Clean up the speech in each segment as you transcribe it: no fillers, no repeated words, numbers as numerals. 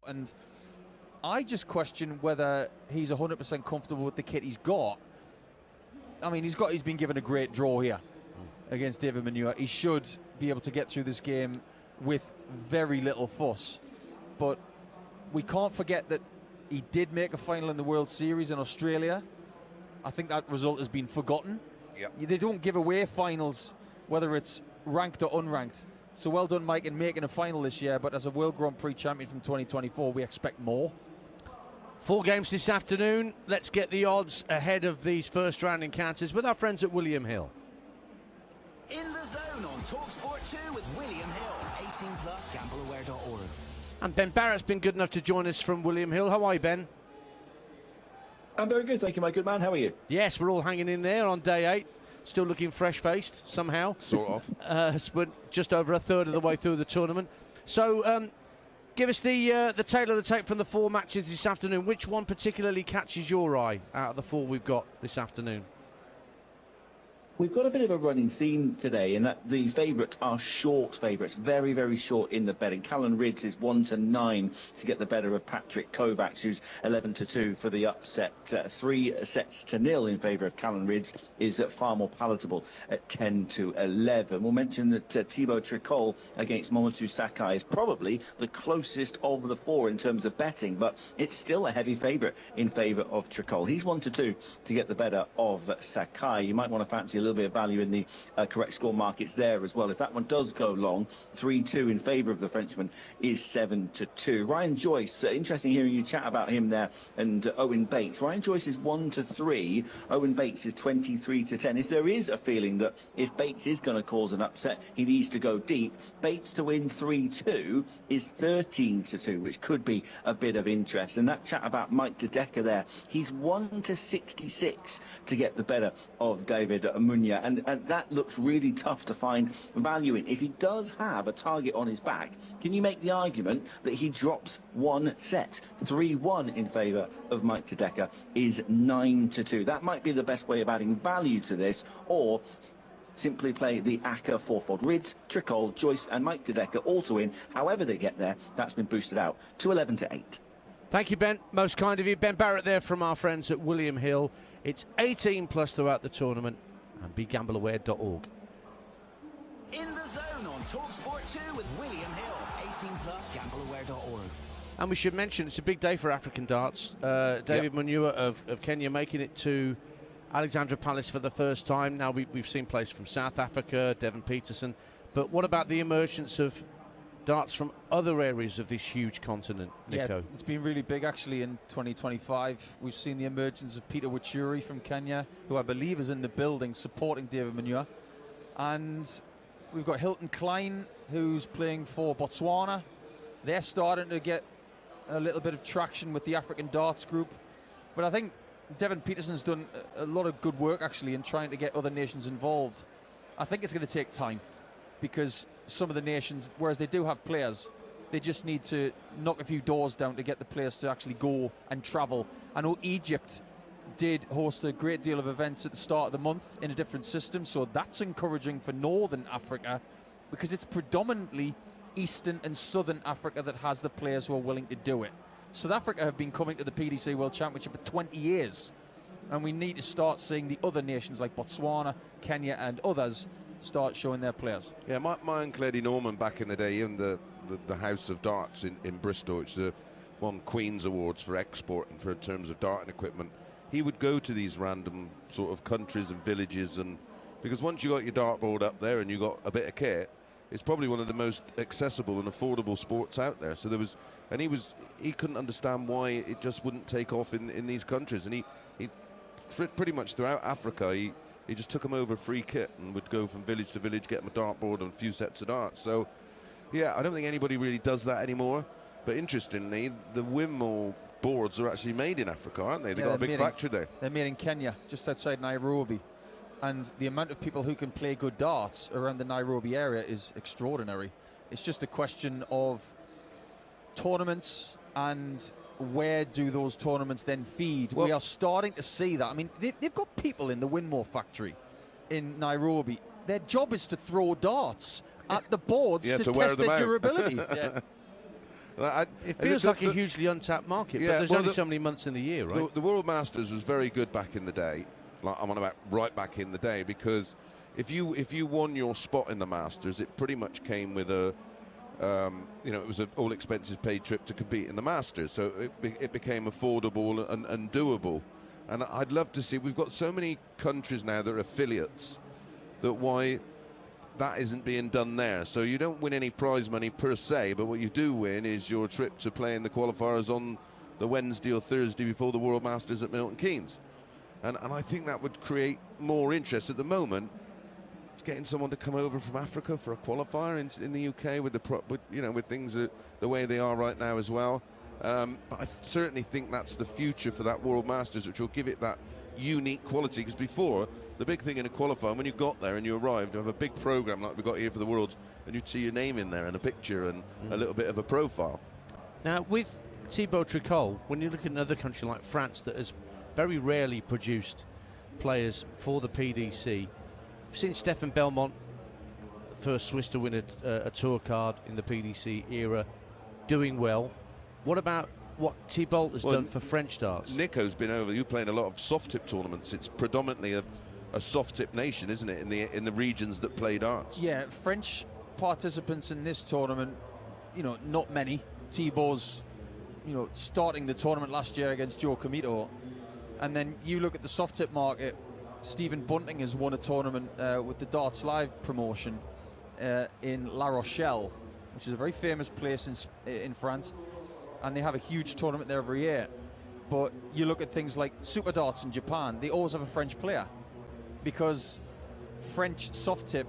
And I just question whether he's 100% comfortable with the kit he's got. I mean, he's been given a great draw here against David Manure. He should be able to get through this game with very little fuss. But we can't forget that he did make a final in the World Series in Australia. I think that result has been forgotten. Yep. They don't give away finals, whether it's ranked or unranked. So well done, Mike, in making a final this year. But as a World Grand Prix champion from 2024, we expect more. 4 games this afternoon. Let's get the odds ahead of these first round encounters with our friends at William Hill. In the Zone on talkSPORT 2 with William Hill. 18 plus gambleaware.org. And Ben Barrett's been good enough to join us from William Hill. How are you, Ben? I'm very good, thank you, my good man. How are you? Yes, we're all hanging in there on day 8. Still looking fresh-faced somehow. Sort of. But just over a third of the way through the tournament. So give us the tail of the tape from the 4 matches this afternoon. Which one particularly catches your eye out of the 4 we've got this afternoon? We've got a bit of a running theme today in that the favourites are short favourites, very, very short in the betting. Callan Rydz is 1-9 to get the better of Patrik Kovács, who's 11-2 for the upset. 3-0 in favour of Callan Rydz is far more palatable at 10-11. We'll mention that Thibaut Tricol against Momotu Sakai is probably the closest of the 4 in terms of betting, but it's still a heavy favourite in favour of Tricol. He's 1-2 to get the better of Sakai. You might want to fancy a little bit of value in the correct score markets there as well. If that one does go long, 3-2 in favour of the Frenchman is 7-2. Ryan Joyce, interesting hearing you chat about him there, and Owen Bates. Ryan Joyce is 1-3. Owen Bates is 23-10. If there is a feeling that if Bates is going to cause an upset, he needs to go deep, Bates to win 3-2 is 13-2, which could be a bit of interest. And that chat about Mike De Decker there, he's 1-66 to get the better of David Munya, and that looks really tough to find value in. If he does have a target on his back, can you make the argument that he drops 1 set? 3-1 in favour of Mike De Decker is 9-2. That might be the best way of adding value to this, or simply play the ACCA 4-fold. Rydz, Tricol, Joyce and Mike De Decker all to win. However they get there, that's been boosted out to 11-8. Thank you, Ben. Most kind of you. Ben Barrett there from our friends at William Hill. It's 18 plus throughout the tournament, and begambleaware.org. In the Zone on talkSPORT 2 with William Hill. 18 plus gambleaware.org. And we should mention it's a big day for African darts. David Manure of Kenya making it to Alexandra Palace for the first time. Now we've seen players from South Africa, Devon Peterson. But what about the emergence of darts from other areas of this huge continent, Nico? Yeah, it's been really big actually in 2025. We've seen the emergence of Peter Wachuri from Kenya, who I believe is in the building supporting David Manure. And we've got Hilton Klein, who's playing for Botswana. They're starting to get a little bit of traction with the African darts group. But I think Devon Peterson's done a lot of good work actually in trying to get other nations involved. I think it's going to take time, because some of the nations, whereas they do have players, they just need to knock a few doors down to get the players to actually go and travel. I know Egypt did host a great deal of events at the start of the month in a different system, so that's encouraging for Northern Africa, because it's predominantly Eastern and Southern Africa that has the players who are willing to do it. South Africa have been coming to the PDC World Championship for 20 years, and we need to start seeing the other nations like Botswana, Kenya and others start showing their players. Yeah, my uncle Eddie Norman back in the day in the House of Darts in Bristol, which won Queen's Awards for export and for in terms of darting equipment. He would go to these random sort of countries and villages, and because once you got your dartboard up there and you got a bit of kit, it's probably one of the most accessible and affordable sports out there. So there was, and he couldn't understand why it just wouldn't take off in these countries, and he pretty much throughout Africa he just took them over free kit and would go from village to village, get them a dartboard and a few sets of darts. So, yeah, I don't think anybody really does that anymore. But interestingly, the windmill boards are actually made in Africa, aren't they? They've got a big factory there. They're made in Kenya, just outside Nairobi. And the amount of people who can play good darts around the Nairobi area is extraordinary. It's just a question of tournaments and where do those tournaments then feed? Well, we are starting to see that. I mean, they've got people in the Windmore factory in Nairobi. Their job is to throw darts at the boards to test their durability. It feels like a hugely untapped market, but there's only so many months in the year, right? The World Masters was very good back in the day. Like I'm on about right back in the day, because if you won your spot in the Masters, it pretty much came with a it was an all expenses paid trip to compete in the Masters, so it became affordable and doable. And I'd love to see, we've got so many countries now that are affiliates, that why that isn't being done there. So you don't win any prize money per se, but what you do win is your trip to play in the qualifiers on the Wednesday or Thursday before the World Masters at Milton Keynes. And I think that would create more interest. At the moment, getting someone to come over from Africa for a qualifier in the UK with things the way they are right now as well. But I certainly think that's the future for that World Masters, which will give it that unique quality. Because before, the big thing in a qualifier, when you got there and you arrived, you have a big program like we got here for the Worlds, and you'd see your name in there and a picture and a little bit of a profile. Now, with Thibaut Tricol, when you look at another country like France that has very rarely produced players for the PDC, we've seen Stefan Belmont, first Swiss to win a tour card in the PDC era, doing well. What about what Thibaut has done for French darts? Nico's been over. You played a lot of soft tip tournaments. It's predominantly a soft tip nation, isn't it? In the regions that play darts. Yeah, French participants in this tournament, not many. Thibaut's, starting the tournament last year against Joe Comito, and then you look at the soft tip market. Stephen Bunting has won a tournament with the Darts Live promotion in La Rochelle, which is a very famous place in France. And they have a huge tournament there every year. But you look at things like Super Darts in Japan, they always have a French player, because French soft tip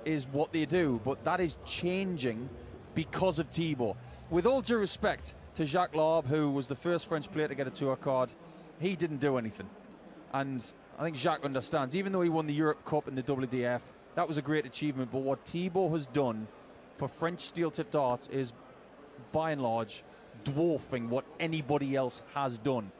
is what they do. But that is changing because of Thibaut. With all due respect to Jacques Larbe, who was the first French player to get a tour card, he didn't do anything. And I think Jacques understands, even though he won the Europe Cup and the WDF, that was a great achievement. But what Thibaut has done for French steel tip darts is, by and large, dwarfing what anybody else has done.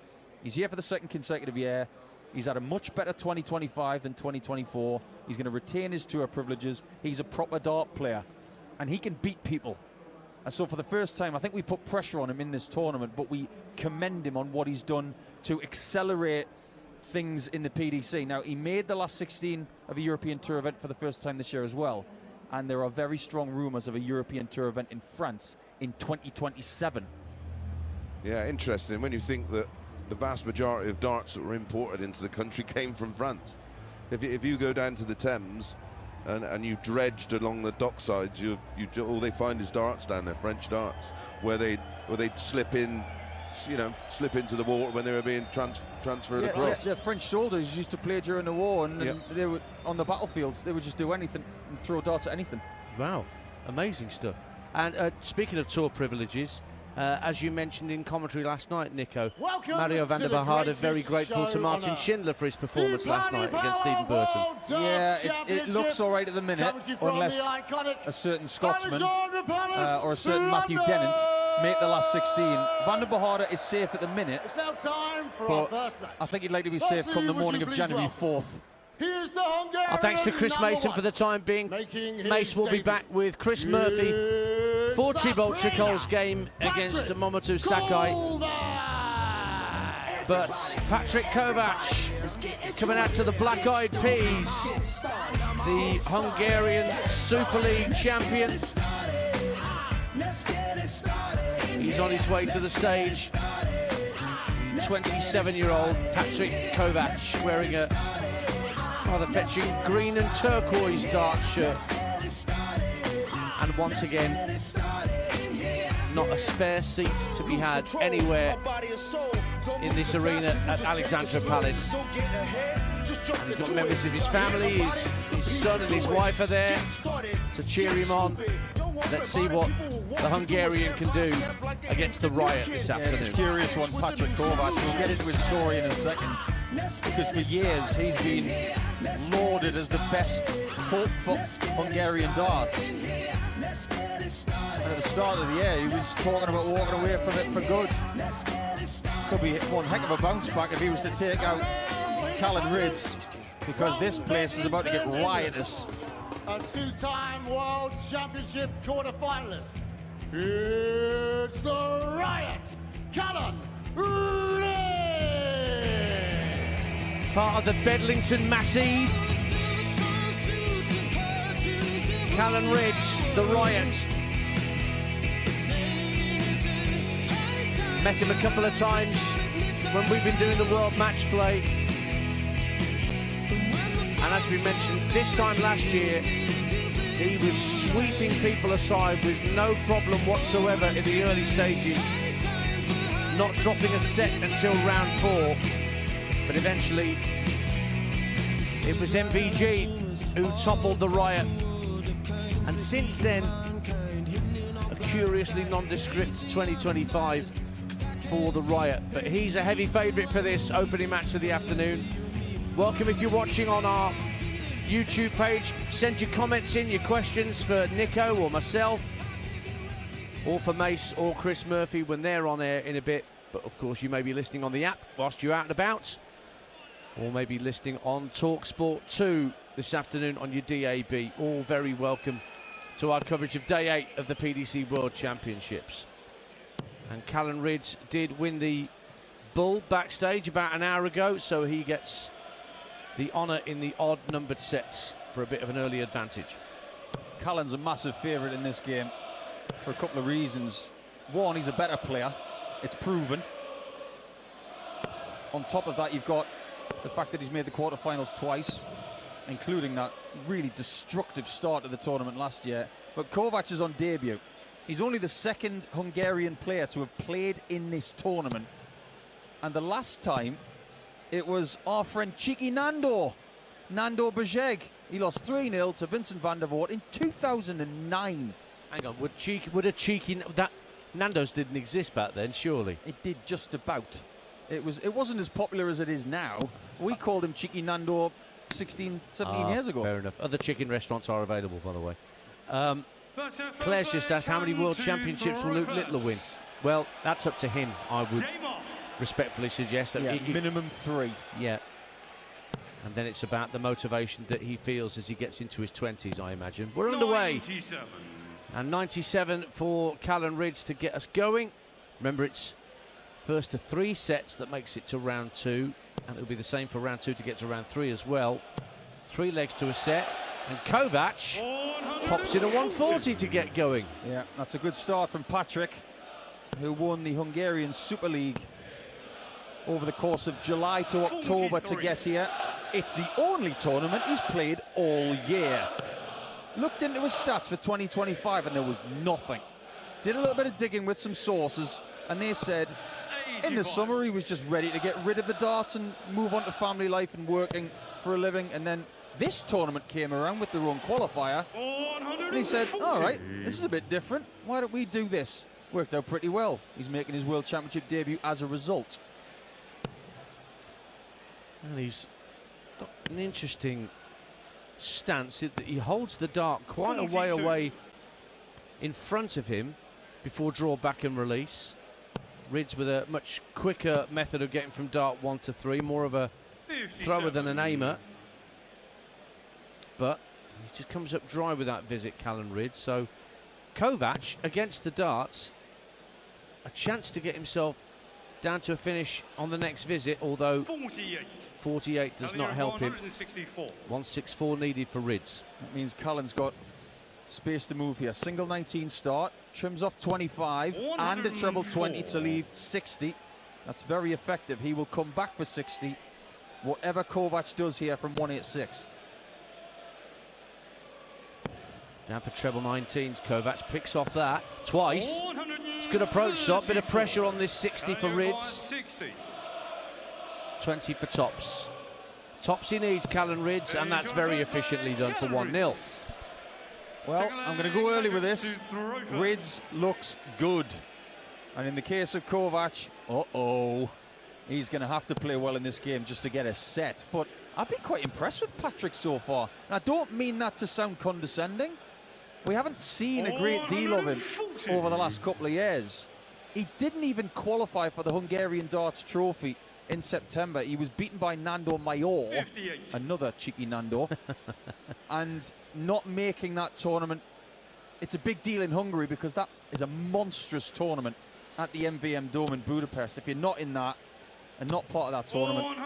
He's here for the second consecutive year. He's had a much better 2025 than 2024. He's going to retain his tour privileges. He's a proper dart player, and he can beat people. And so for the first time, I think we put pressure on him in this tournament, but we commend him on what he's done to accelerate things in the PDC. Now, he made the last 16 of a European Tour event for the first time this year as well, and there are very strong rumours of a European Tour event in France in 2027. Yeah, interesting when you think that the vast majority of darts that were imported into the country came from France. If you go down to the Thames and you dredged along the docksides, all they find is darts down there, French darts, where they slip into the water when they were being transferred across. Yeah, the French soldiers used to play during the war, and they were on the battlefields. They would just do anything and throw darts at anything. Wow, amazing stuff. And speaking of tour privileges, as you mentioned in commentary last night, Nico, Mario van der Baarde very grateful to Martin Schindler for his performance last night against Stephen Burton. Yeah, it looks all right at the minute, unless a certain Scotsman or a certain Matthew Dennant make the last 16. Van der Baarde is safe at the minute, but I think he'd like to be safe come the morning of January 4th. Thanks to Chris Mason for the time being. Mace will be back with Chris Murphy for Thibaut Tricol's game against Momotou Sakai. But Patrik Kovács coming out to the Black Eyed Peas, the Hungarian Super League champion. He's on his way to the stage. 27-year-old Patrik Kovács wearing a rather fetching green and turquoise dart shirt. And once again, not a spare seat to be had anywhere in this arena at Alexandra Palace. And he's got members of his family, his son and his wife are there to cheer him on. Let's see what the Hungarian can do against the Riot this afternoon. It's a curious one, Patrik Kovács. We'll get into his story in a second, because for years he's been lauded as the best hope for Hungarian darts. And at the start of the year, he was talking about walking away from it for good. Could be one heck of a bounce back if he was to take out Callan Rydz, because this place is about to get riotous. A two-time World Championship quarter-finalist, It's the Riot, Callan Rydz! Part of the Bedlington Massive. Callan Rydz, the Riot. Met him a couple of times when we've been doing the World Match Play. And as we mentioned, this time last year, he was sweeping people aside with no problem whatsoever in the early stages, not dropping a set until round 4. But eventually, it was MVG who toppled the Riot. And since then, a curiously nondescript 2025 for the Riot. But he's a heavy favourite for this opening match of the afternoon. Welcome if you're watching on our YouTube page. Send your comments in, your questions for Nico or myself, or for Mace or Chris Murphy when they're on air in a bit. But of course, you may be listening on the app whilst you're out and about, or maybe listening on talkSPORT 2 this afternoon on your DAB. All very welcome to our coverage of Day 8 of the PDC World Championships. And Callan Rydz did win the Bull backstage about an hour ago, so he gets the honour in the odd-numbered sets for a bit of an early advantage. Callan's a massive favourite in this game for a couple of reasons. One, he's a better player. It's proven. On top of that, you've got the fact that he's made the quarterfinals twice, including that really destructive start of the tournament last year. But Kovács is on debut. He's only the second Hungarian player to have played in this tournament. And the last time, it was our friend Cheeky Nando Bajeg. He lost 3-0 to Vincent van der Voort in 2009. Hang on, that Nando's didn't exist back then, surely? It did just about. It wasn't as popular as it is now. We called him Cheeky Nando 16, 17 years ago. Fair enough. Other chicken restaurants are available, by the way. Claire's just asked how many World Championships will Luke Littler win? Well, that's up to him, I would respectfully suggest. That minimum 3. Yeah. And then it's about the motivation that he feels as he gets into his 20s, I imagine. We're underway. 97. And 97 for Callan Rydz to get us going. Remember, it's first to 3 sets that makes it to round 2. And it'll be the same for round 2 to get to round 3 as well. 3 legs to a set. And Kovács pops in a 140 to get going. Yeah, that's a good start from Patrik, who won the Hungarian Super League over the course of July to October to get here. It's the only tournament he's played all year. Looked into his stats for 2025 and there was nothing. Did a little bit of digging with some sources and they said in the summer he was just ready to get rid of the darts and move on to family life and working for a living. And then this tournament came around with their own qualifier and he said, all right, this is a bit different. Why don't we do this? Worked out pretty well. He's making his World Championship debut as a result. And he's got an interesting stance. He holds the dart quite a way away in front of him before draw, back and release. Rydz with a much quicker method of getting from dart 1 to 3, more of a thrower than an aimer. But he just comes up dry with that visit, Callan Rydz. So Kovács against the darts, a chance to get himself down to a finish on the next visit, although 48 does not help him. 164 needed for Rydz. That means Callan's got space to move here. Single 19 start, trims off 25 and a treble 20 to leave 60. That's very effective. He will come back for 60, whatever Kovács does here from 186. Down for treble 19s, Kovács picks off that twice. It's a good approach shot, bit of pressure on this 60 for Rydz. 20 for tops. Tops he needs, Callan Rydz, and that's very efficiently done for 1-0. Well, I'm going to go early with this. Rydz looks good. And in the case of Kovács, he's going to have to play well in this game just to get a set. But I've been quite impressed with Patrik so far. And I don't mean that to sound condescending. We haven't seen a great deal of him over the last couple of years. He didn't even qualify for the Hungarian Darts Trophy in September. He was beaten by Nando Mayor, another cheeky Nando, and not making that tournament it's a big deal in Hungary because that is a monstrous tournament at the MVM Dome in Budapest. If you're not in that and not part of that tournament,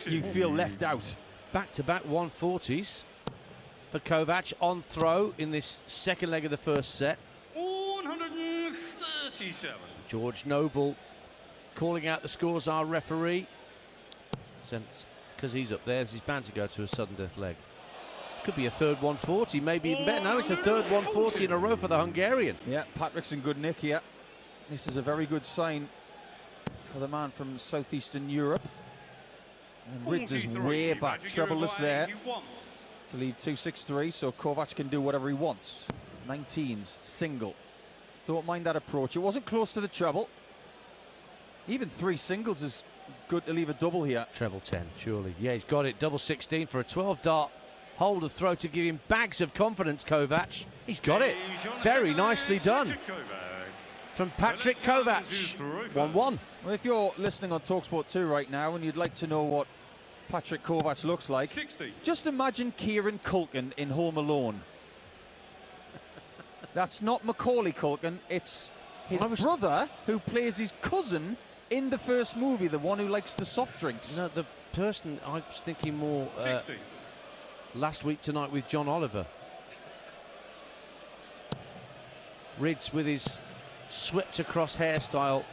you feel left out. Back-to-back 140s for Kovács on throw in this second leg of the first set. 137. George Noble calling out the scores, our referee. Because he's up there, he's bound to go to a sudden death leg. Could be a third 140, maybe even better. No, it's a third 140 in a row for the Hungarian. Yeah, Patrik's in good nick here. This is a very good sign for the man from southeastern Europe. And Rydz is way back, trebleless there to leave 2-6-3, so Kovács can do whatever he wants. 19s, single. Don't mind that approach. It wasn't close to the treble. Even 3 singles is good to leave a double here. Treble 10, surely. Yeah, he's got it. Double 16 for a 12-dart hold of throw to give him bags of confidence, Kovács. He's got it. Very nicely done from Patrik Kovács. 1-1. Well, if you're listening on talkSPORT 2 right now and you'd like to know what Patrik Kovács looks like, 60. Just imagine Kieran Culkin in Home Alone. That's not Macaulay Culkin, it's his brother who plays his cousin in the first movie, the one who likes the soft drinks. No, the person I was thinking more last week tonight with John Oliver. Rydz with his swept across hairstyle.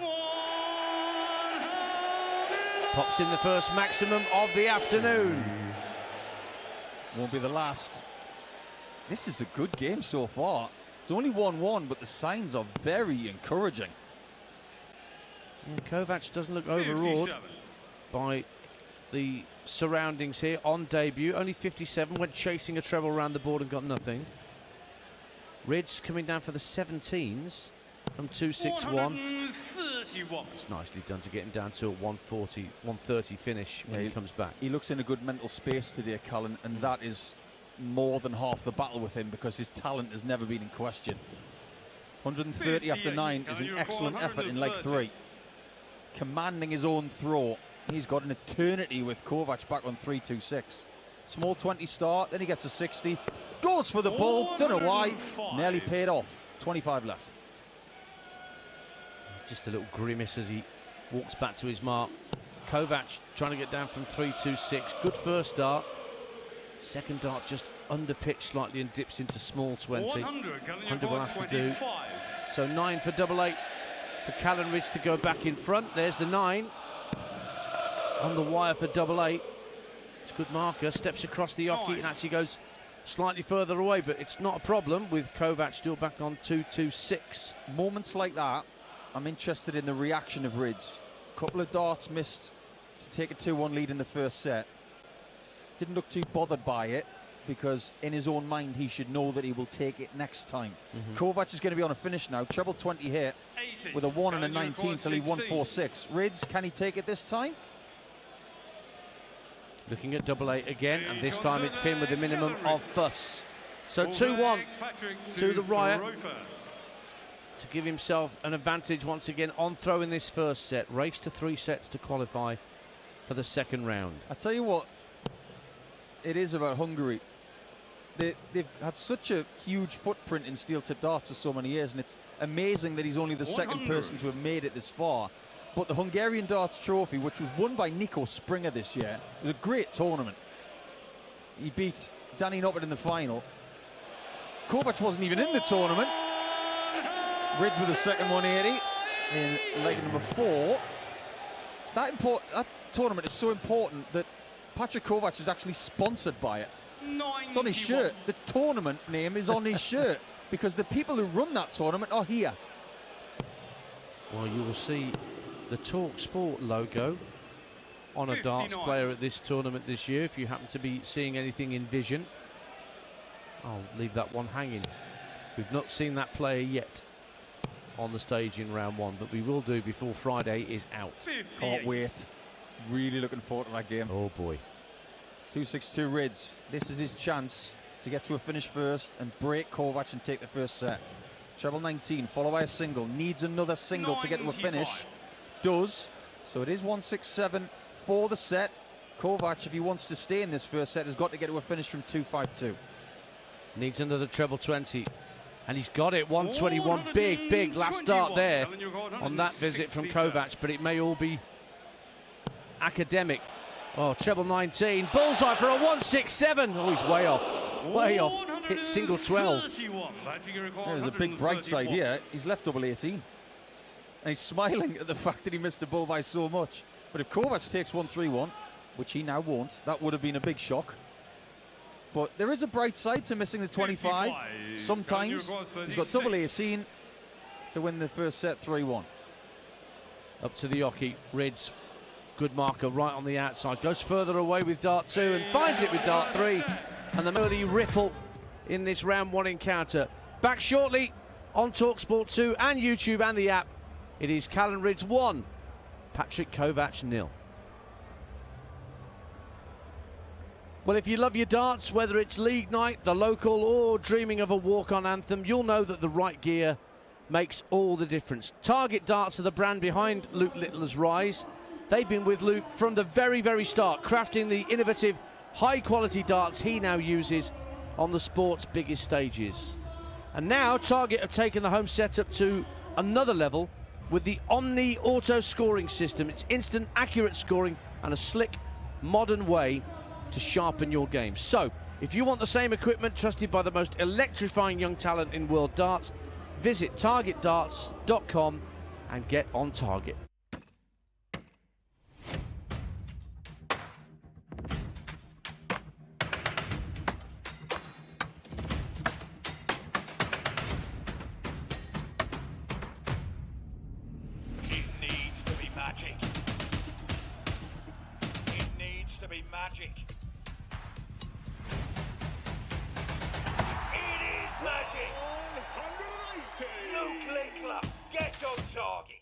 Pops in the first maximum of the afternoon. Won't be the last. This is a good game so far. It's only 1-1, but the signs are very encouraging. And Kovács doesn't look overawed by the surroundings here on debut. Only 57, went chasing a treble around the board and got nothing. Rydz coming down for the 17s from 2-6-1. It's nicely done to get him down to a 140, 130 finish when he comes back. He looks in a good mental space today, Callan, and that is more than half the battle with him because his talent has never been in question. 130 after 9 is an excellent effort in leg 3. Commanding his own throw. He's got an eternity with Kovács back on 3-2-6. Small 20 start, then he gets a 60. Goes for the ball, don't know why. Nearly paid off. 25 left. Just a little grimace as he walks back to his mark. Kovács trying to get down from 3-2-6. Good first dart. Second dart just under pitch slightly and dips into small 20. 100 will have to do. So 9 for double 8 for Callan Rydz to go back in front. There's the 9 on the wire for double 8. It's a good marker. Steps across the yoke and actually goes slightly further away, but it's not a problem with Kovács still back on 2-2-6. Moments like that, I'm interested in the reaction of Rydz. Couple of darts missed to take a 2-1 lead in the first set. Didn't look too bothered by it because in his own mind he should know that he will take it next time. Kovács is going to be on a finish now. Treble 20 hit with a 1 and a 19 till he 1-4-6. Rydz, can he take it this time? Looking at double 8 again, and this time it's pinned with a minimum of fuss. So 2-1 to the Riot to give himself an advantage once again on throw in this first set. Race to 3 sets to qualify for the second round. I tell you what it is about Hungary. They've had such a huge footprint in steel-tip darts for so many years, and it's amazing that he's only the second person to have made it this far. But the Hungarian Darts Trophy, which was won by Nico Springer this year, was a great tournament. He beat Danny Noppert in the final. Kovács wasn't even in the tournament. Rydz with a second 180 in leg number 4. That tournament is so important that Patrik Kovács is actually sponsored by it. It's on his shirt. The tournament name is on his shirt because the people who run that tournament are here. Well, you will see the talkSPORT logo on a darts player at this tournament this year if you happen to be seeing anything in vision. I'll leave that one hanging. We've not seen that player yet on the stage in round 1, but we will do before Friday is out. Can't wait. Really looking forward to that game. Oh boy. 2-6-2 Rydz. This is his chance to get to a finish first and break Kovács and take the first set. Treble 19 followed by a single. Needs another single to get to a finish. Does. So it is 1-6-7 for the set. Kovács, if he wants to stay in this first set, has got to get to a finish from 2-5-2. Needs another treble 20 And he's got it, 121, big last start there on that visit from Kovács, but it may all be academic. Oh, treble 19, bullseye for a 167. Oh, he's way off, hit single 12. There's a big bright side here. He's left double 18. And he's smiling at the fact that he missed the ball by so much. But if Kovács takes 131, which he now won't, that would have been a big shock. But there is a bright side to missing the 25. Sometimes he's got double 18 to win the first set 3-1. Up to the Oki, Rydz, good marker right on the outside, goes further away with dart 2 and finds it with dart 3. And the early ripple in this round 1 encounter. Back shortly on talkSPORT 2 and YouTube and the app. It is Callan Rydz 1, Patrik Kovács 0. Well, if you love your darts, whether it's league night, the local, or dreaming of a walk-on anthem, you'll know that the right gear makes all the difference. Target Darts are the brand behind Luke Littler's rise. They've been with Luke from the very start, crafting the innovative, high-quality darts he now uses on the sport's biggest stages. And now Target have taken the home setup to another level with the Omni Auto Scoring System. It's instant, accurate scoring and a slick, modern way to sharpen your game. So, if you want the same equipment trusted by the most electrifying young talent in world darts, visit targetdarts.com and get on target. It needs to be magic. It needs to be magic. It is magic. 180. Luke Littler, get on target.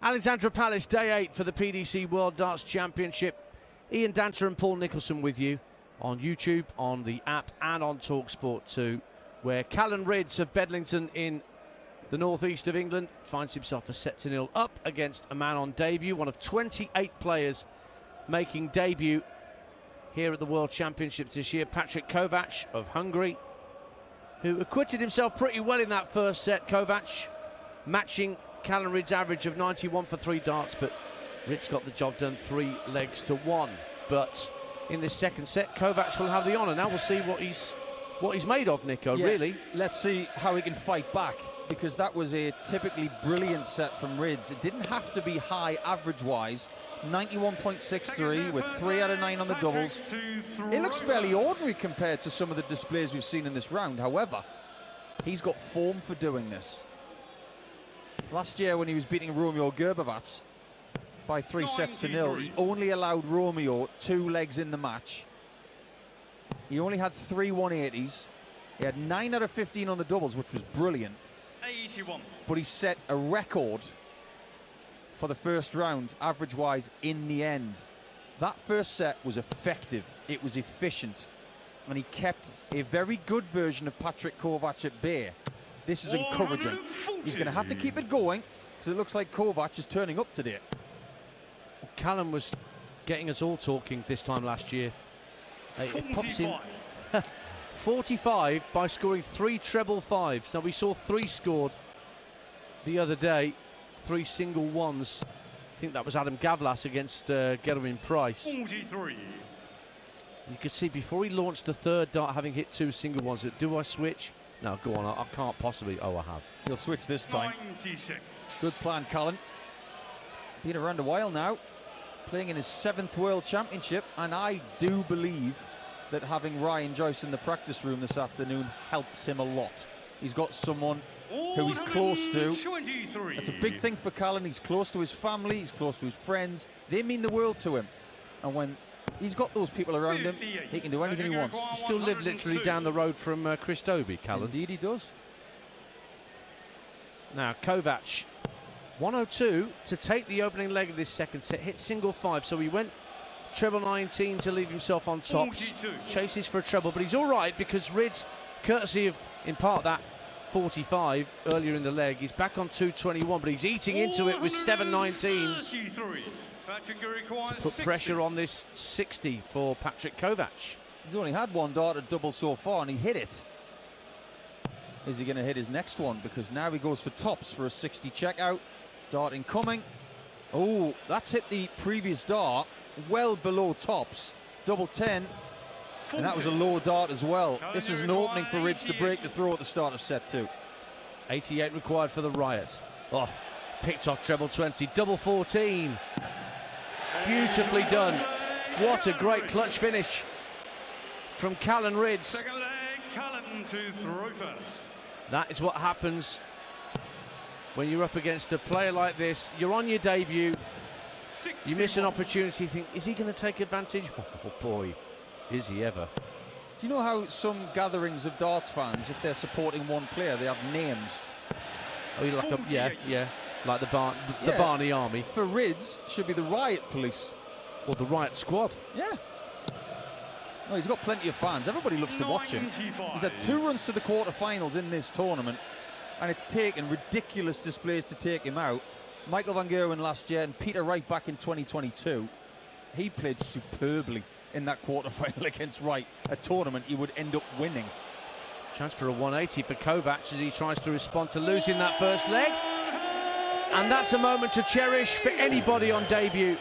Alexandra Palace, day 8 for the PDC World Darts Championship. Ian Danter and Paul Nicholson with you on YouTube, on the app and on talkSPORT 2, where Callan Rydz of Bedlington in the northeast of England finds himself a set to 0 up against a man on debut, one of 28 players making debut here at the World Championships this year. Patrik Kovács of Hungary, who acquitted himself pretty well in that first set. Kovács matching Callan Rydz's average of 91 for 3 darts, but Rydz got the job done 3 legs to 1. But in this second set, Kovács will have the honour. Now we'll see what he's made of, Nico, yeah, really. Let's see how he can fight back, because that was a typically brilliant set from Rydz. It didn't have to be high average-wise. 91.63 with 3 out of 9 on the doubles. It looks fairly ordinary compared to some of the displays we've seen in this round. However, he's got form for doing this. Last year when he was beating Romeo Gerbovat by 3 sets to 0. He only allowed Romeo 2 legs in the match. He only had 3 180s. He had 9 out of 15 on the doubles, which was brilliant. 81. But he set a record for the first round, average-wise, in the end. That first set was effective. It was efficient. And he kept a very good version of Patrik Kovács at bay. This is encouraging. He's going to have to keep it going, because it looks like Kovács is turning up today. Callan was getting us all talking this time last year. It pops in 45 by scoring 3 treble fives. Now we saw 3 scored the other day, 3 single ones. I think that was Adam Gavlas against Gerwin Price. 43. You could see before he launched the third dart, having hit 2 single ones, that do I switch? No, go on, I can't possibly. Oh, I have. He'll switch this time. 96. Good plan, Callan. Been around a while now, playing in his 7th World Championship, and I do believe that having Ryan Joyce in the practice room this afternoon helps him a lot. He's got someone who he's close to. 23. That's a big thing for Callan. He's close to his family, he's close to his friends. They mean the world to him. And when he's got those people around him, he can do anything he wants. He still lives literally down the road from Chris Dobie, Callan. Indeed he does. Now Kovács, 102 to take the opening leg of this second set. Hit single 5, so he went treble 19 to leave himself on top. 42. Chases for a treble, but he's all right because Rydz, courtesy of, in part, that 45 earlier in the leg, he's back on 221, but he's eating into it with 7 19s to put pressure on this 60 for Patrik Kovács. He's only had 1 dart at double so far, and he hit it. Is he going to hit his next one? Because now he goes for tops for a 60 checkout. Dart incoming. Oh, that's hit the previous dart well below tops. Double 10. 40. And that was a low dart as well. This is an opening for Rydz to break the throw at the start of set 2. 88 required for the Riot. Oh, picked off treble 20. Double 14. Beautifully done. What a great clutch finish from Callan Rydz. Second leg, Callan to throw first. That is what happens when you're up against a player like this. You're on your debut. 61. You miss an opportunity. You think, is he going to take advantage? Oh boy, is he ever. Do you know how some gatherings of darts fans, if they're supporting one player, they have names? Oh, you like a, yeah, like the Barney Army. For Rydz, should be the Riot Police. Or the Riot Squad. Yeah. No, he's got plenty of fans. Everybody loves to watch him. 95. He's had 2 runs to the quarterfinals in this tournament, and it's taken ridiculous displays to take him out. Michael van Gerwen last year and Peter Wright back in 2022. He played superbly in that quarterfinal against Wright, a tournament he would end up winning. Chance for a 180 for Kovács as he tries to respond to losing that first leg. And that's a moment to cherish for anybody on debut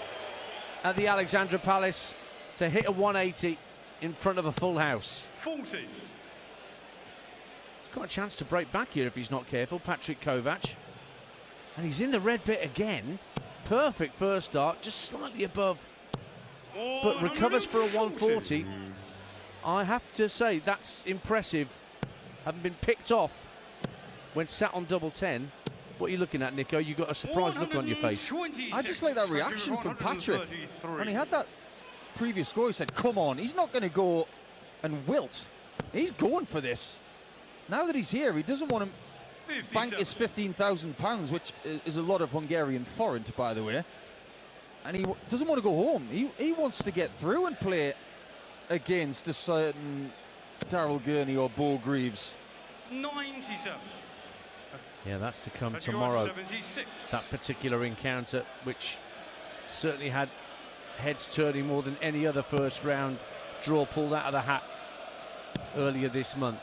at the Alexandra Palace, to hit a 180 in front of a full house. 40. He's got a chance to break back here if he's not careful, Patrik Kovács. And he's in the red bit again. Perfect first start, just slightly above, but recovers for a 140. I have to say, that's impressive. Having been picked off when sat on double 10. What are you looking at, Nico? You got a surprised look on your face. I just like that reaction from Patrik. When he had that previous score, he said, come on, he's not going to go and wilt. He's going for this. Now that he's here, he doesn't want to bank his £15,000, which is a lot of Hungarian forint, by the way. And he doesn't want to go home. He wants to get through and play against a certain Daryl Gurney or Bo Greaves. 97. Yeah, that's to come tomorrow. 76. That particular encounter, which certainly had heads turning more than any other first round draw pulled out of the hat earlier this month.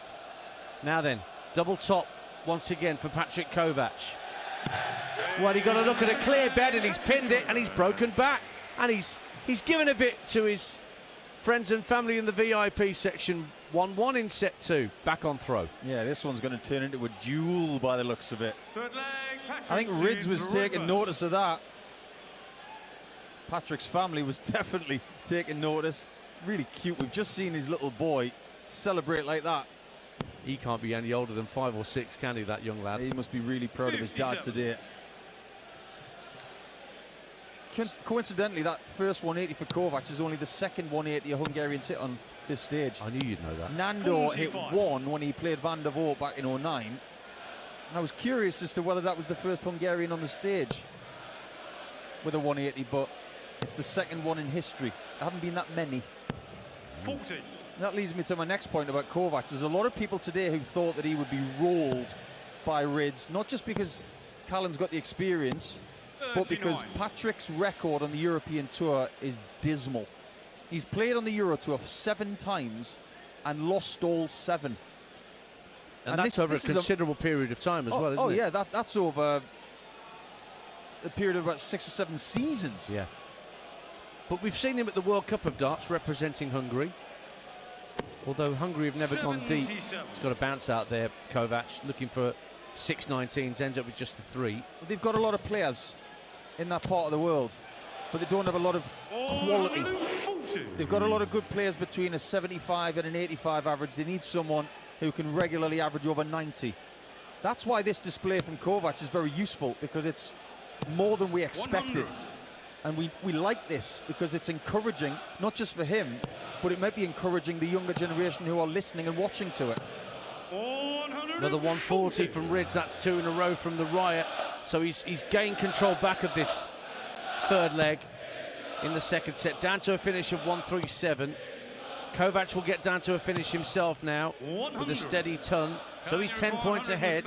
Now then, double top once again for Patrik Kovács. Well, he got a look at a clear bed and he's pinned it and he's broken back, and he's given a bit to his friends and family in the VIP section. 1-1 in set 2, back on throw. Yeah, this one's going to turn into a duel by the looks of it. Third leg, Patrik I think Rydz to was throw taking first. notice of that. Patrick's family was definitely taking notice. Really cute. We've just seen his little boy celebrate like that. He can't be any older than 5 or 6, can he, that young lad? He must be really proud of his dad 57. today. coincidentally, that first 180 for Kovács is only the second 180 a Hungarians hit on this stage. I knew you'd know that. Nando 45. hit one when he played Van der Voort back in 09. I was curious as to whether that was the first Hungarian on the stage with a 180, but it's the second one in history. There haven't been that many. 40. That leads me to my next point about Kovács. There's a lot of people today who thought that he would be rolled by Rydz, not just because Callan's got the experience, but because 39. Patrik's record on the European Tour is dismal. He's played on the Euro Tour 7 times and lost all 7. And that's over a considerable period of time as well, isn't it? Oh, yeah, that's over a period of about 6 or 7 seasons. Yeah. But we've seen him at the World Cup of Darts representing Hungary. Although Hungary have never gone deep. He's got a bounce out there, Kovács, looking for 619s, ends up with just the 3. They've got a lot of players in that part of the world, but they don't have a lot of quality. They've got a lot of good players between a 75 and an 85 average. They need someone who can regularly average over 90. That's why this display from Kovács is very useful, because it's more than we expected. 100. And we like this because it's encouraging, not just for him, but it might be encouraging the younger generation who are listening and watching to it. Another 140 from Rydz. That's 2 in a row from the Riot. So he's gained control back of this third leg in the second set, down to a finish of 137. Kovács will get down to a finish himself now with a steady ton. So he's 10 points ahead.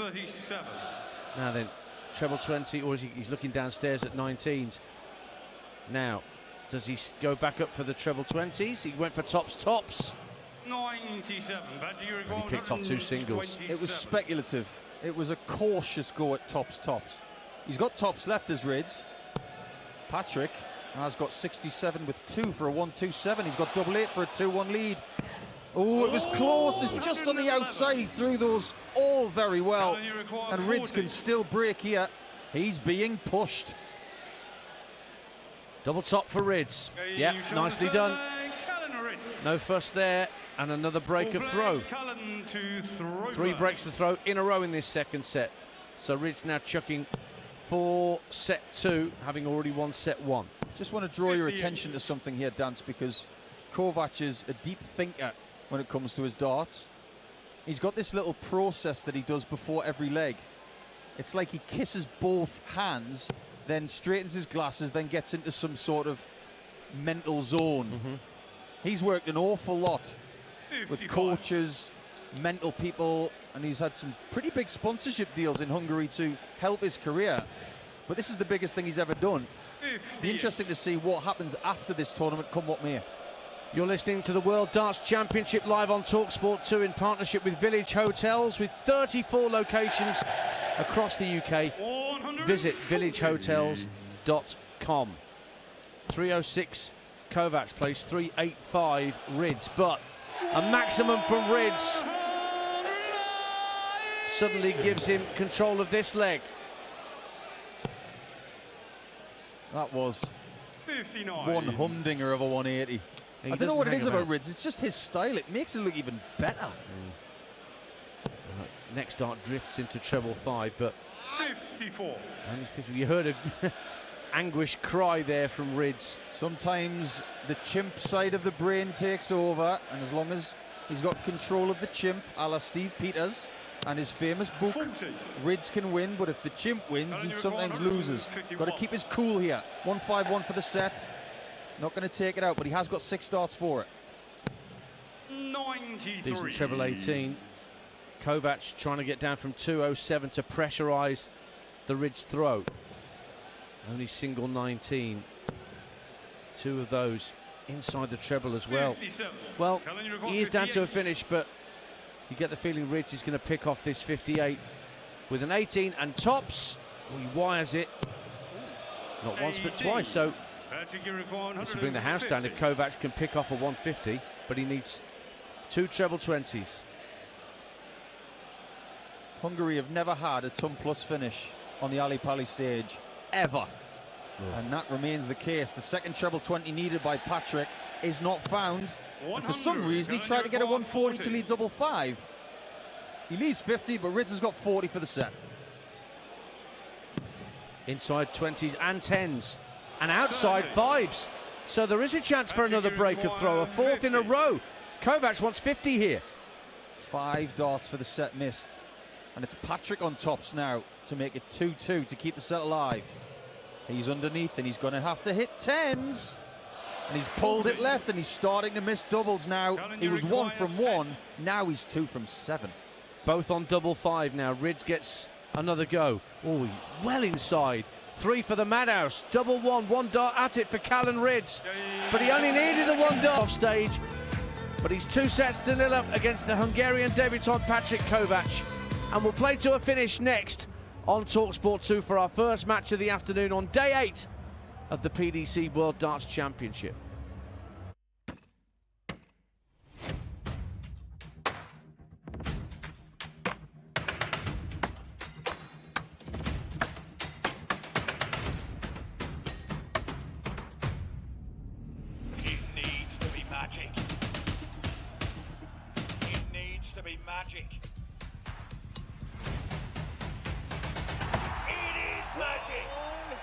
Now then, treble 20, or is he's looking downstairs at 19s. Now, does he go back up for the treble 20s? He went for tops. 97. And he picked off 2 singles. It was speculative. It was a cautious go at tops. He's got tops left as Rydz. Patrik has got 67 with 2 for a 127. He's got double 8 for a 2-1 lead. Oh, it was close. It's just on the outside. He threw those all very well. And Rydz can still break here. He's being pushed. Double top for Rydz. Yeah, nicely done. No fuss there. And another break of throw. 3 breaks to throw in a row in this second set. So Rydz now chucking for set 2, having already won set 1. Just want to draw your attention to something here, Dance, because Kovács is a deep thinker when it comes to his darts. He's got this little process that he does before every leg. It's like he kisses both hands, then straightens his glasses, then gets into some sort of mental zone. He's worked an awful lot with coaches, mental people, and he's had some pretty big sponsorship deals in Hungary to help his career. But this is the biggest thing he's ever done. Be interesting to see what happens after this tournament, come what may. You're listening to the World Darts Championship live on talkSPORT 2 in partnership with Village Hotels, with 34 locations across the UK. Visit villagehotels.com. 306 Kovács plays 385 Rydz, but a maximum from Rydz suddenly gives him control of this leg. That was 59. one humdinger of a 180. I don't know what it is about Rydz, it's just his style. It makes it look even better. Next dart drifts into treble 5, but 54. You heard a anguish cry there from Rydz. Sometimes the chimp side of the brain takes over, and as long as he's got control of the chimp, a la Steve Peters and his famous book, 40. Rydz can win, but if the chimp wins, he sometimes loses. Got to keep his cool here. 151 for the set. Not going to take it out, but he has got 6 darts for it. 93. Decent treble 18. Kovács trying to get down from 207 to pressurise the Rydz throw. Only single 19. 2 of those inside the treble as well. 57. Well, Callan, you record he is down to a 58. finish, but you get the feeling Rydz is going to pick off this 58 with an 18 and tops. He wires it. Not once, but twice. So Patrik, you record this will bring the house down if 150. Kovács can pick off a 150, but he needs 2 treble 20s. Hungary have never had a ton plus finish on the Ali Palace stage, ever. And that remains the case. The second treble 20 needed by Patrik is not found. And for some reason, he tried to get a 140 to lead double 5. He leaves 50, but Rydz has got 40 for the set. Inside 20s and 10s and outside fives. So there is a chance for another break of throw, a fourth in a row. Kovács wants 50 here. 5 darts for the set missed. And it's Patrik on tops now to make it 2-2 to keep the set alive. He's underneath and he's going to have to hit 10s. And he's pulled it left and he's starting to miss doubles now. He was 1 from 1, now he's 2 from 7. Both on double 5 now. Rydz gets another go. Oh, well inside. 3 for the Madhouse. Double 1 dart at it for Callan Rydz. But he only needed the 1 dart off stage. But he's 2-0 up against the Hungarian debutant Patrik Kovács. And we'll play to a finish next on talkSPORT 2 for our first match of the afternoon on day 8 of the PDC World Darts Championship. It needs to be magic. It needs to be magic. It is magic.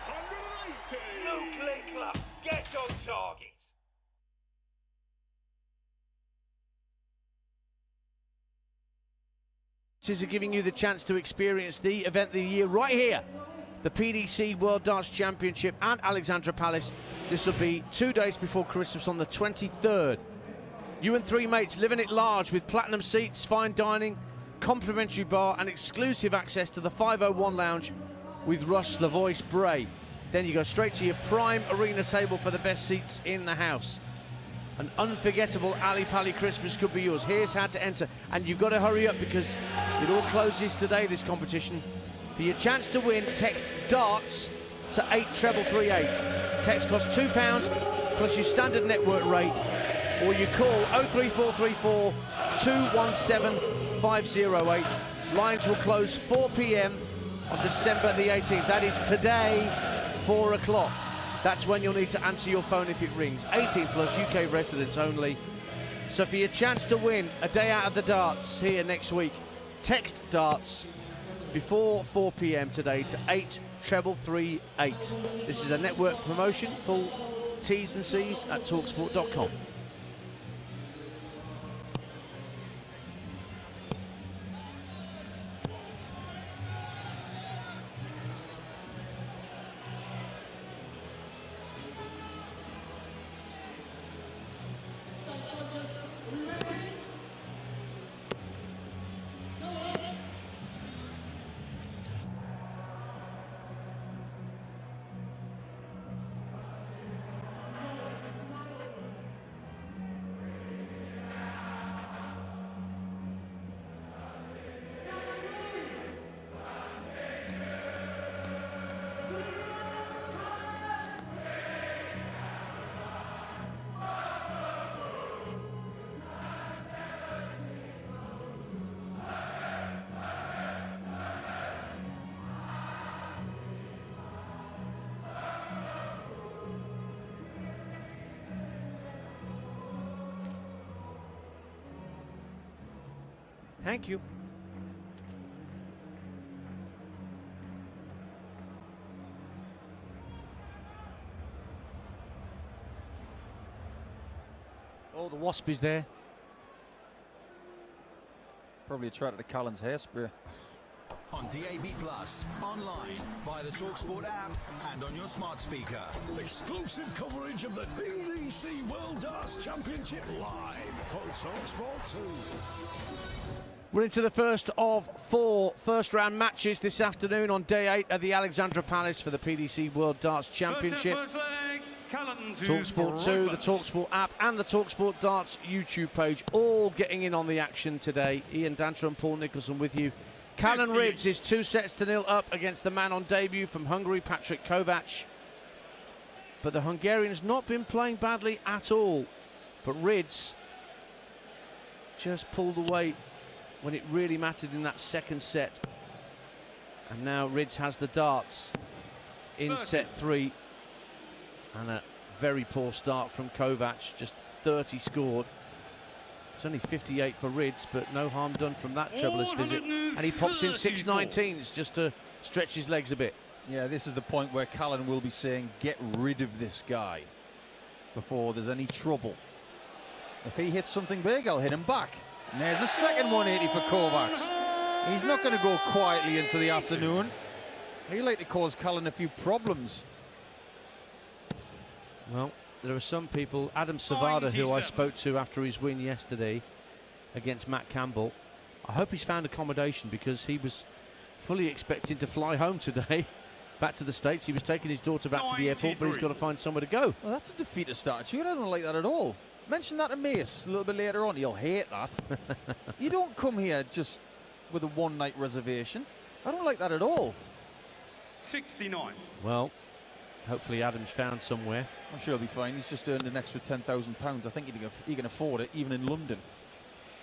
180. Luke Linkler gets on target. Are giving you the chance to experience the event of the year right here, the PDC World Darts Championship at Alexandra Palace. This will be 2 days before Christmas on the 23rd. You and 3 mates living it large with platinum seats, fine dining, complimentary bar and exclusive access to the 501 lounge with Russ the Voice Bray. Then you go straight to your prime arena table for the best seats in the house. An unforgettable Ali Pali Christmas could be yours. Here's how to enter, and you've got to hurry up because it all closes today, this competition. For your chance to win, text DARTS to 83338. Text costs £2 plus your standard network rate, or you call 03434 217 508. Lines will close 4 p.m. on December the 18th. That is today, 4 o'clock. That's when you'll need to answer your phone if it rings. 18 plus, UK residents only. So for your chance to win a day out of the darts here next week, text DARTS before 4 p.m. today to 83338. This is a network promotion. Full T's and C's at talksport.com. Thank you. Oh, the wasp is there. Probably attracted to Callan's hairspray. On DAB+, online, via the talkSPORT app, and on your smart speaker. Exclusive coverage of the PDC World Darts Championship live on talkSPORT 2. We're into the first of 4 first-round matches this afternoon on day 8 at the Alexandra Palace for the PDC World Darts Championship. talkSPORT 2, the talkSPORT app, and the talkSPORT Darts YouTube page, all getting in on the action today. Ian Danter and Paul Nicholson with you. Callan Rydz is 2-0 up against the man on debut from Hungary, Patrik Kovács. But the Hungarian's not been playing badly at all. But Rydz just pulled away when it really mattered in that second set. And now Rydz has the darts in set 3. And a very poor start from Kovács, just 30 scored. It's only 58 for Rydz, but no harm done from that troublous visit. And he pops in 6 19s just to stretch his legs a bit. Yeah, this is the point where Callan will be saying, get rid of this guy before there's any trouble. If he hits something big, I'll hit him back. And there's a second 180 for Kovács. He's not going to go quietly into the afternoon. He'd like to cause Callan a few problems. Well, there are some people, Adam Savada, who I spoke to after his win yesterday against Matt Campbell. I hope he's found accommodation, because he was fully expecting to fly home today, back to the States. He was taking his daughter back to the airport, but he's got to find somewhere to go. Well, that's a defeatist attitude. I don't like that at all. Mention that to Mace a little bit later on. He'll hate that. You don't come here just with a one-night reservation. I don't like that at all. 69. Well, hopefully Adam's found somewhere. I'm sure he'll be fine. He's just earned an extra £10,000. I think he can afford it, even in London.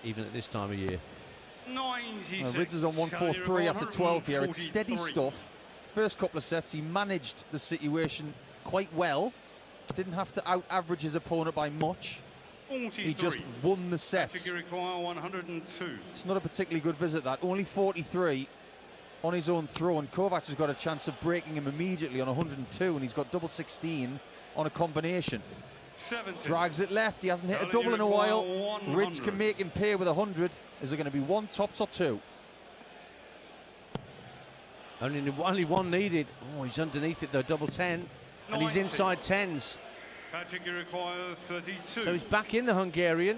Even at this time of year. 96. Rydz is on 143 after 12 here. It's steady stuff. First couple of sets, he managed the situation quite well. Didn't have to out-average his opponent by much. 43. He just won the sets. Patrik require 102. It's not a particularly good visit, that. Only 43 on his own throw, and Kovács has got a chance of breaking him immediately on 102, and he's got double 16 on a combination. 70. Drags it left. He hasn't hit a double in a while. Rydz can make him pay with 100. Is there going to be one tops or two? Only one needed. Oh, he's underneath it though, double 10. And he's inside 10s. Patrik requires 32. So he's back in the Hungarian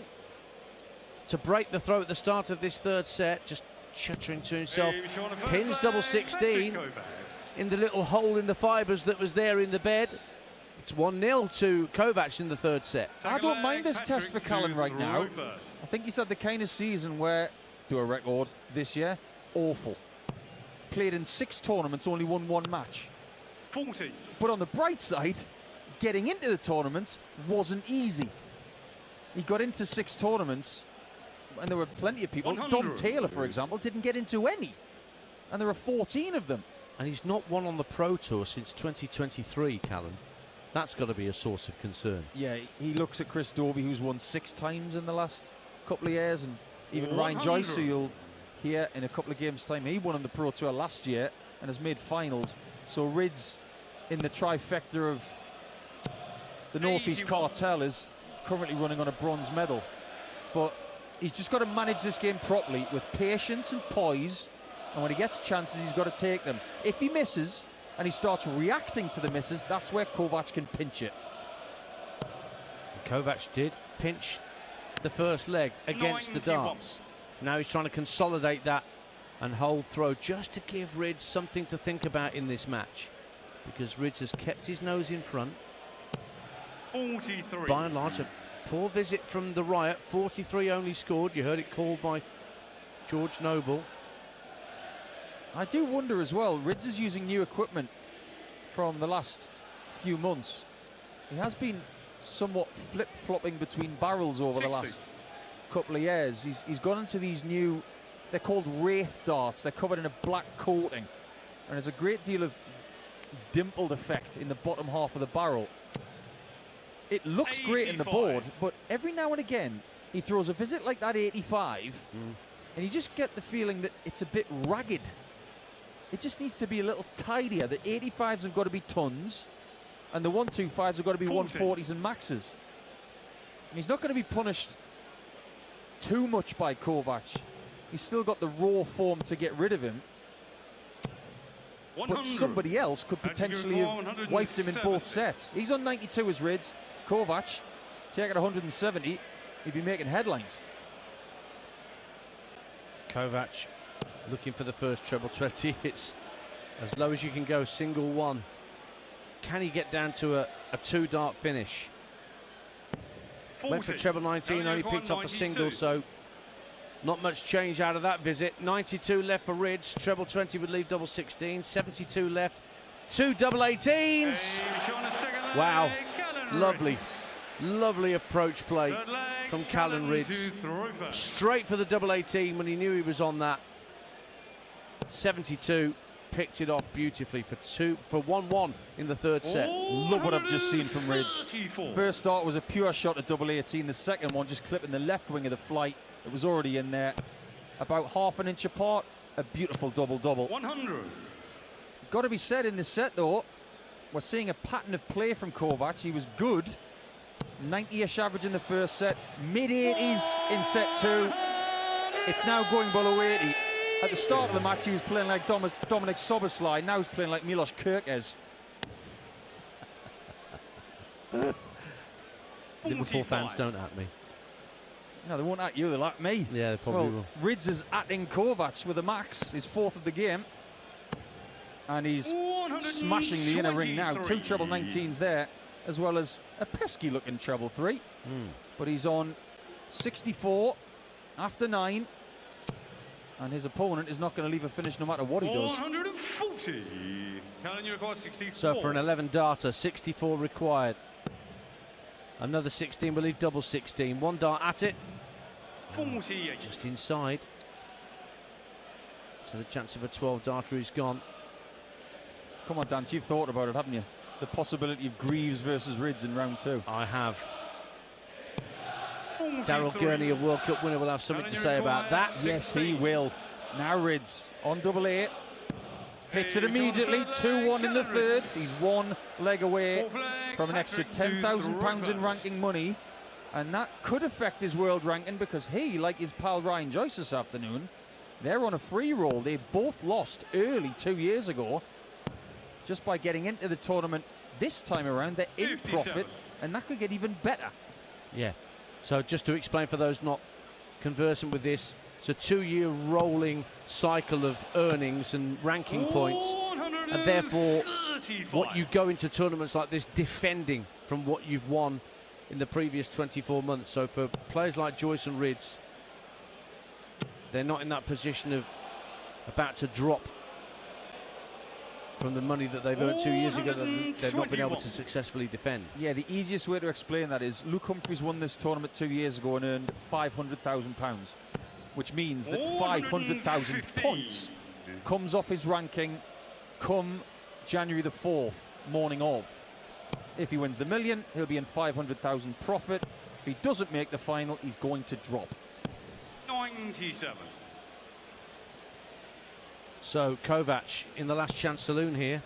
to break the throw at the start of this third set. Just chuttering to himself. Pins double 16 in the little hole in the fibres that was there in the bed. It's 1-0 to Kovács in the third set. I don't mind this test for Callan right now. I think he's had the kind of season where, do a record this year, awful. Played in 6 tournaments, only won 1 match. 40. But on the bright side, getting into the tournaments wasn't easy. He got into 6 tournaments, and there were plenty of people. 100. Dom Taylor, for example, didn't get into any. And there are 14 of them. And he's not won on the Pro Tour since 2023, Callan. That's got to be a source of concern. Yeah, he looks at Chris Dobey, who's won 6 times in the last couple of years, and even 100. Ryan Joyce, who you'll hear in a couple of games' time. He won on the Pro Tour last year and has made finals. So Rydz, in the trifecta of the Northeast Cartel, is currently running on a bronze medal. But he's just got to manage this game properly with patience and poise, and when he gets chances, he's got to take them. If he misses and he starts reacting to the misses, that's where Kovács can pinch it. Kovács did pinch the first leg against 91. the darts. Now he's trying to consolidate that and hold throw, just to give Rydz something to think about in this match, because Rydz has kept his nose in front. 43. By and large, a poor visit from the Riot. 43 only scored. You heard it called by George Noble. I do wonder as well, Rydz is using new equipment from the last few months. He has been somewhat flip-flopping between barrels over 60. the last couple of years. He's gone into these new, they're called Wraith darts. They're covered in a black coating, and there's a great deal of dimpled effect in the bottom half of the barrel. It looks great in the 85. board, but every now and again he throws a visit like that 85, and you just get the feeling that it's a bit ragged. It just needs to be a little tidier. The 85s have got to be tons, and the 125s have got to be 40. 140s and maxes. And he's not going to be punished too much by Kovács. He's still got the raw form to get rid of him. 100. But somebody else could potentially have wiped him in both sets. He's on 92 as Rydz. Kovács, take it 170, he'd be making headlines. Kovács looking for the first treble 20. It's as low as you can go, single 1. Can he get down to a 2-dart finish? 40. Went for treble 19, only picked up a single, so not much change out of that visit. 92 left for Rydz. Treble 20 would leave double 16. 72 left. 2 double 18s. Wow. Lovely, lovely approach play from Callan Rydz. Straight for the double 18 when he knew he was on that. 72 picked it off beautifully for 1-1 in the third set. Love what I've just seen from Rydz. First start was a pure shot at double 18. The second one just clipping the left wing of the flight. It was already in there, about half an inch apart. A beautiful double-double. 100. got to be said in this set, though, we're seeing a pattern of play from Kovács. He was good. 90-ish average in the first set. Mid-80s in set 2. It's now going below 80. At the start of the match, he was playing like Dominik Szoboszlai. Now he's playing like Milos Kerkez. Liverpool fans don't at me. No, they won't at you, they'll at me. Yeah, they probably will. Rydz is atting Kovács with a max, his 4th of the game. And he's smashing the inner ring now. 2 treble 19s there, as well as a pesky looking treble 3. But he's on 64 after 9. And his opponent is not going to leave a finish no matter what he does. 140. Callan, you require 64. So for an 11 darter, 64 required. Another 16 will leave double 16. 1 dart at it. 48. Just inside. So the chance of a 12 darter is gone. Come on, Dan, you've thought about it, haven't you? The possibility of Greaves versus Rydz in round 2. I have. Daryl Gurney, a World Cup winner, will have something to say about that. Yes, he will. Now Rydz on double 8. Hits it immediately. 2-1 in the third. He's 1 leg away from an extra £10,000 in ranking money. And that could affect his world ranking because he, like his pal Ryan Joyce this afternoon, they're on a free roll. They both lost early 2 years ago. Just by getting into the tournament this time around, they're in profit, and that could get even better. Yeah. So just to explain for those not conversant with this, it's a 2-year rolling cycle of earnings and ranking points, and therefore what you go into tournaments like this defending from what you've won in the previous 24 months. So for players like Joyce and Rydz, they're not in that position of about to drop from the money that they've earned 2 years ago that they've not been able to successfully defend. Yeah, the easiest way to explain that is Luke Humphries won this tournament 2 years ago and earned £500,000, which means that 500,000 points comes off his ranking come January the 4th, morning of. If he wins the million, he'll be in 500,000 profit. If he doesn't make the final, he's going to drop. 97. So Kovács in the last chance saloon here.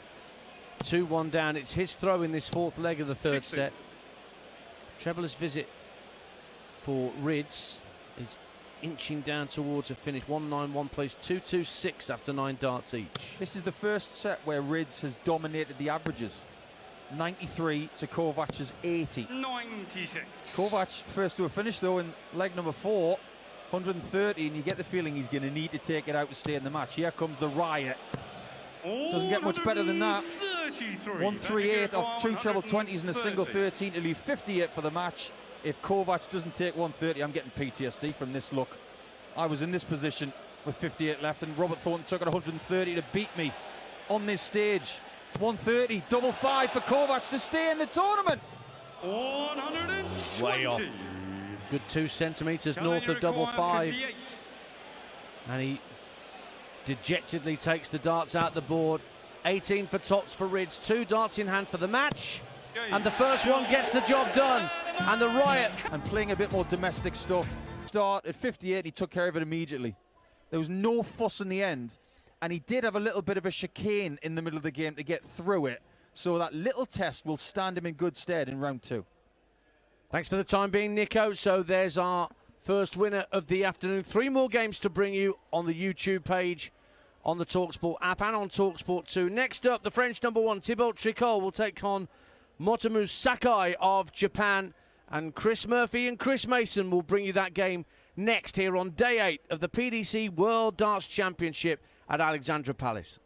2-1 down. It's his throw in this 4th leg of the 3rd set. Treblers visit for Rydz. He's inching down towards a finish. 1-9-1 plays 2-2-6 after 9 darts each. This is the first set where Rydz has dominated the averages. 93 to Kovács's 80. 96. Kovács first to a finish though in leg number 4. 130, and you get the feeling he's going to need to take it out to stay in the match. Here comes the riot. Doesn't get much better than that. 138 off 2 treble 20s and a single 13 to leave 58 for the match. If Kovács doesn't take 130, I'm getting PTSD from this look. I was in this position with 58 left, and Robert Thornton took it 130 to beat me on this stage. 130, double 5 for Kovács to stay in the tournament. 120. Way off. Good 2 centimetres north of double 5. And he dejectedly takes the darts out the board. 18 for tops for Rydz. 2 darts in hand for the match. And the first one gets the job done. And the riot. And playing a bit more domestic stuff. Start at 58, he took care of it immediately. There was no fuss in the end. And he did have a little bit of a chicane in the middle of the game to get through it. So that little test will stand him in good stead in round 2. Thanks for the time being, Nico. So there's our first winner of the afternoon. 3 more games to bring you on the YouTube page, on the talkSPORT app, and on talkSPORT 2. Next up, the French number 1, Thibaut Tricol, will take on Motomu Sakai of Japan. And Chris Murphy and Chris Mason will bring you that game next here on day 8 of the PDC World Darts Championship at Alexandra Palace.